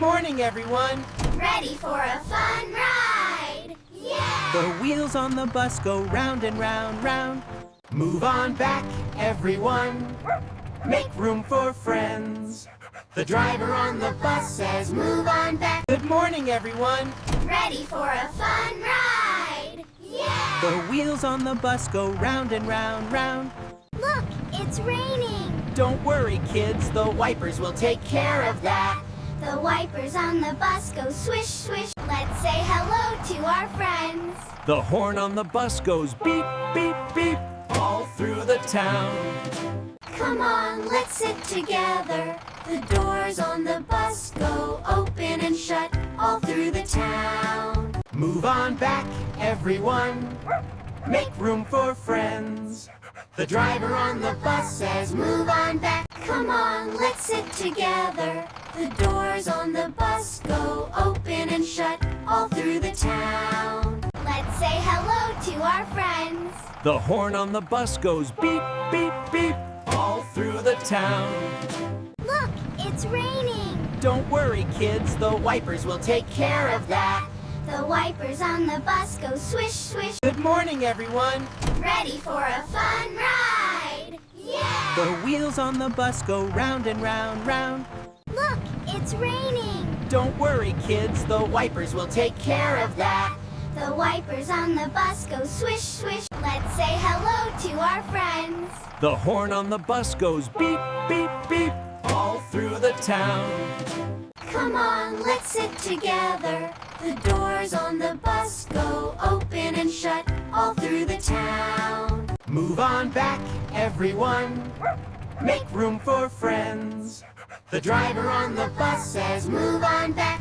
morning, everyone. Ready for a fun ride! Yeah! The wheels on the bus go round and round, round. Move on back, everyone. Make room for friends. The driver on the bus says, move on back. Good morning, everyone. Ready for a fun ride! Yeah! The wheels on the bus go round and round, round. Look, it's raining. Don't worry, kids, the wipers will take care of that. The wipers on the bus go swish, swish. Let's say hello to our friends. The horn on the bus goes beep, beep, beep, all through the town. Come on, let's sit together. The doors on the bus go open and shut all through the town. Move on back, everyone. Make room for friends. The driver on the bus says, move on back. Come on, let's sit together. The doors on the bus go open and shut all through the town. Let's say hello to our friends. The horn on the bus goes beep, beep, beep, all through the town. Look, it's raining. Don't worry, kids, the wipers will take care of that. The wipers on the bus go swish, swish. Good morning, everyone. Ready for a fun ride! Yeah! The wheels on the bus go round and round, round. Look, it's raining. Don't worry, kids, the wipers will take care of that. The wipers on the bus go swish, swish. Let's say hello to our friends. The horn on the bus goes beep, beep, beep, all through the town. Come on, let's sit together. The doors on the bus go open and shut all through the town. Move on back, everyone. Make room for friends. The driver on the bus says, move on back.